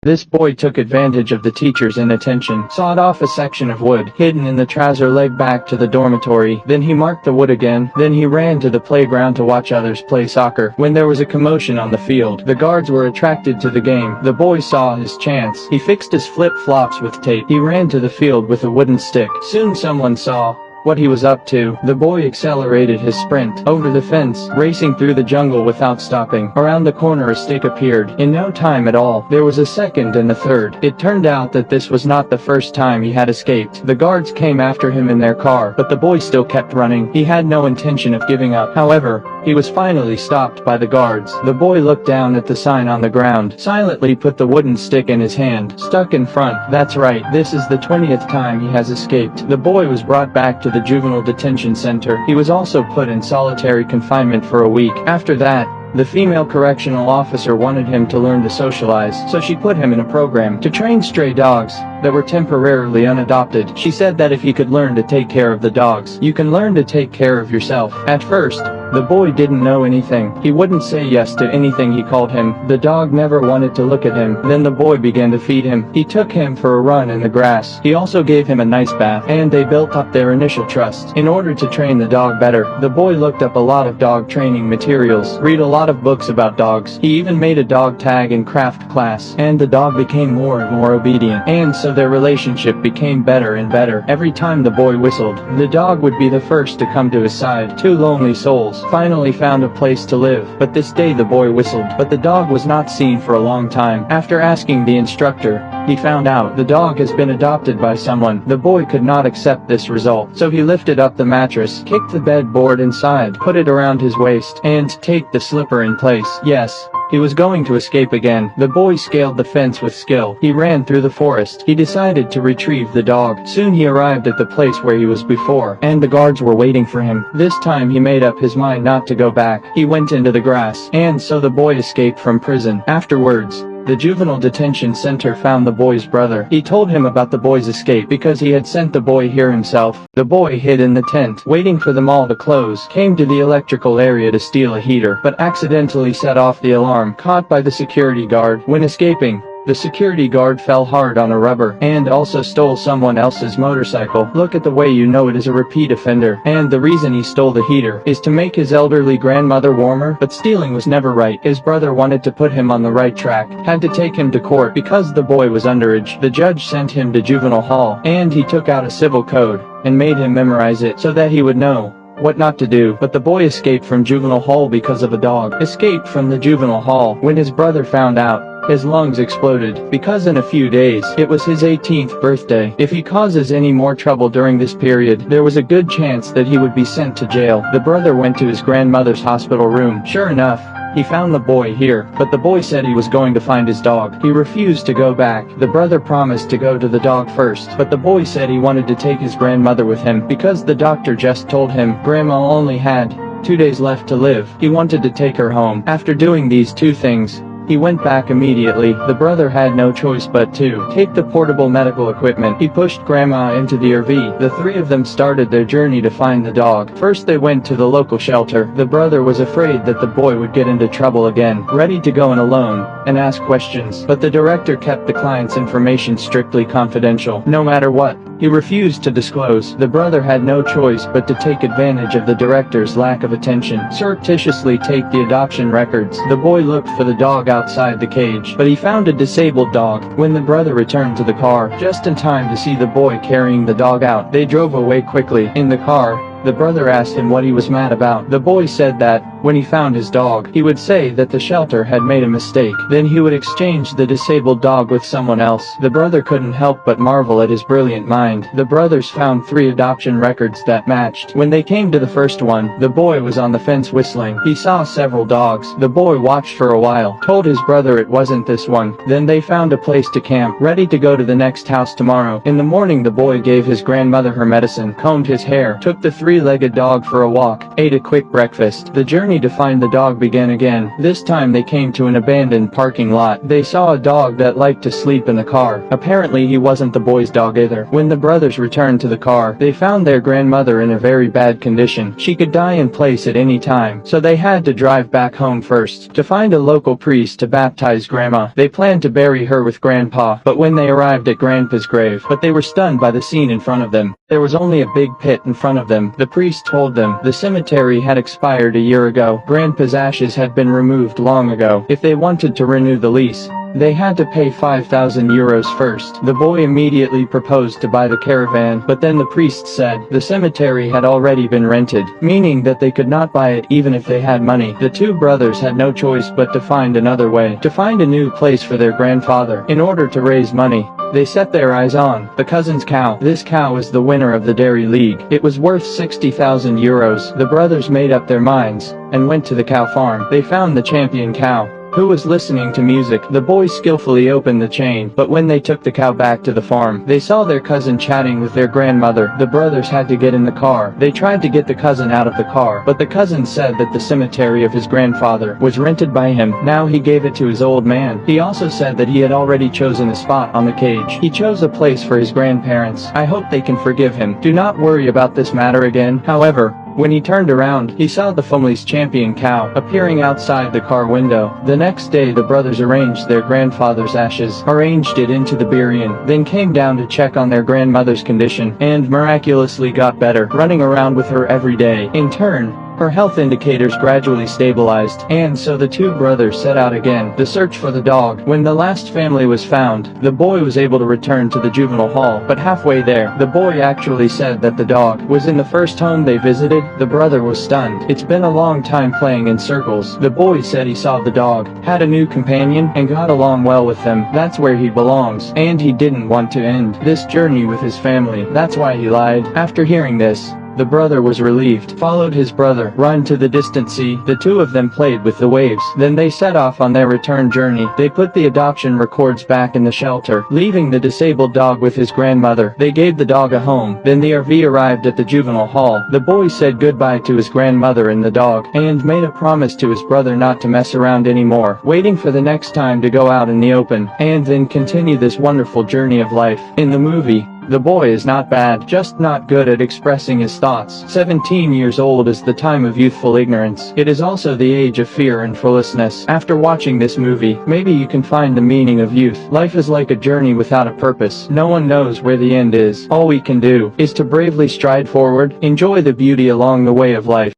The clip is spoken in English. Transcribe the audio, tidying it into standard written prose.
This boy took advantage of the teacher's inattention, sawed off a section of wood hidden in the trouser leg back to the dormitory, then he marked the wood again, then he ran to the playground to watch others play soccer. When there was a commotion on the field, the guards were attracted to the game. The boy saw his chance. He fixed his flip-flops with tape. He ran to the field with a wooden stick. Soon someone saw what he was up to. The boy accelerated his sprint over the fence, racing through the jungle without stopping. Around the corner a stick appeared. In no time at all, there was a second and a third. It turned out that this was not the first time he had escaped. The guards came after him in their car, but the boy still kept running. He had no intention of giving up. However, he was finally stopped by the guards. The boy looked down at the sign on the ground, silently put the wooden stick in his hand, stuck in front. That's right, this is the 20th time he has escaped. The boy was brought back to the juvenile detention center. He was also put in solitary confinement for a week. After that, the female correctional officer wanted him to learn to socialize, so she put him in a program to train stray dogs that were temporarily unadopted. She said that if he could learn to take care of the dogs, you can learn to take care of yourself. At first, the boy didn't know anything. He wouldn't say yes to anything he called him. The dog never wanted to look at him. Then the boy began to feed him. He took him for a run in the grass. He also gave him a nice bath, and they built up their initial trust. In order to train the dog better, the boy looked up a lot of dog training materials, read a lot of books about dogs. He even made a dog tag in craft class, and the dog became more and more obedient. And so their relationship became better and better. Every time the boy whistled, the dog would be the first to come to his side. Two lonely souls finally found a place to live. But this day the boy whistled, but the dog was not seen for a long time. After asking the instructor, he found out the dog has been adopted by someone. The boy could not accept this result, so he lifted up the mattress, kicked the bed board inside, put it around his waist, and taped the slipper in place. Yes, he was going to escape again. The boy scaled the fence with skill. He ran through the forest. He decided to retrieve the dog. Soon he arrived at the place where he was before, and the guards were waiting for him. This time he made up his mind not to go back. He went into the grass, and so the boy escaped from prison. Afterwards, the juvenile detention center found the boy's brother. He told him about the boy's escape because he had sent the boy here himself. The boy hid in the tent, waiting for them all to close, came to the electrical area to steal a heater, but accidentally set off the alarm, caught by the security guard. When escaping, the security guard fell hard on a rubber, and also stole someone else's motorcycle. Look at the way you know it is a repeat offender. And the reason he stole the heater is to make his elderly grandmother warmer. But stealing was never right. His brother wanted to put him on the right track, had to take him to court because the boy was underage. The judge sent him to juvenile hall, and he took out a civil code and made him memorize it so that he would know what not to do. But the boy escaped from juvenile hall because of a dog. Escaped from the juvenile hall. When his brother found out, his lungs exploded, because in a few days, it was his 18th birthday. If he causes any more trouble during this period, there was a good chance that he would be sent to jail. The brother went to his grandmother's hospital room. Sure enough, he found the boy here, but the boy said he was going to find his dog. He refused to go back. The brother promised to go to the dog first, but the boy said he wanted to take his grandmother with him because the doctor just told him Grandma only had 2 days left to live. He wanted to take her home. After doing these two things, he went back immediately. The brother had no choice but to take the portable medical equipment. He pushed Grandma into the RV. The three of them started their journey to find the dog. First they went to the local shelter. The brother was afraid that the boy would get into trouble again, ready to go in alone and ask questions. But the director kept the client's information strictly confidential, no matter what. He refused to disclose. The brother had no choice but to take advantage of the director's lack of attention, surreptitiously take the adoption records. The boy looked for the dog outside the cage, but he found a disabled dog. When the brother returned to the car, just in time to see the boy carrying the dog out, they drove away quickly. In the car, the brother asked him what he was mad about. The boy said that, when he found his dog, he would say that the shelter had made a mistake. Then he would exchange the disabled dog with someone else. The brother couldn't help but marvel at his brilliant mind. The brothers found 3 adoption records that matched. When they came to the first one, the boy was on the fence whistling. He saw several dogs. The boy watched for a while, told his brother it wasn't this one. Then they found a place to camp, ready to go to the next house tomorrow. In the morning the boy gave his grandmother her medicine, combed his hair, took the 3 three-legged dog for a walk, ate a quick breakfast. The journey to find the dog began again. This time they came to an abandoned parking lot. They saw a dog that liked to sleep in the car. Apparently he wasn't the boy's dog either. When the brothers returned to the car, they found their grandmother in a very bad condition. She could die in place at any time, so they had to drive back home first to find a local priest to baptize Grandma. They planned to bury her with Grandpa, but when they arrived at Grandpa's grave, they were stunned by the scene in front of them. There was only a big pit in front of them. The priest told them the cemetery had expired a year ago. Grandpa's ashes had been removed long ago. If they wanted to renew the lease, they had to pay 5,000 euros first. The boy immediately proposed to buy the caravan, but then the priest said the cemetery had already been rented, meaning that they could not buy it even if they had money. The two brothers had no choice but to find another way, to find a new place for their grandfather. In order to raise money, they set their eyes on the cousin's cow. This cow was the winner of the Dairy League. It was worth 60,000 euros. The brothers made up their minds and went to the cow farm. They found the champion cow, who was listening to music. The boys skillfully opened the chain, but when they took the cow back to the farm, they saw their cousin chatting with their grandmother. The brothers had to get in the car. They tried to get the cousin out of the car, but the cousin said that the cemetery of his grandfather was rented by him. Now he gave it to his old man. He also said that he had already chosen a spot on the cage. He chose a place for his grandparents. I hope they can forgive him. Do not worry about this matter again. However, when he turned around, he saw the family's champion cow appearing outside the car window. The next day the brothers arranged their grandfather's ashes, arranged it into the burying, then came down to check on their grandmother's condition, and miraculously got better, running around with her every day. In turn, her health indicators gradually stabilized, and so the two brothers set out again to search for the dog. When the last family was found, the boy was able to return to the juvenile hall, but halfway there, the boy actually said that the dog was in the first home they visited. The brother was stunned. It's been a long time playing in circles. The boy said he saw the dog, had a new companion, and got along well with them. That's where he belongs, and he didn't want to end this journey with his family. That's why he lied. After hearing this, the brother was relieved, followed his brother, run to the distant sea. The two of them played with the waves. Then they set off on their return journey. They put the adoption records back in the shelter, leaving the disabled dog with his grandmother. They gave the dog a home. Then the RV arrived at the juvenile hall. The boy said goodbye to his grandmother and the dog, and made a promise to his brother not to mess around anymore, waiting for the next time to go out in the open, and then continue this wonderful journey of life. In the movie, the boy is not bad, just not good at expressing his thoughts. 17 years old is the time of youthful ignorance. It is also the age of fear and frivolousness. After watching this movie, maybe you can find the meaning of youth. Life is like a journey without a purpose. No one knows where the end is. All we can do is to bravely stride forward, enjoy the beauty along the way of life.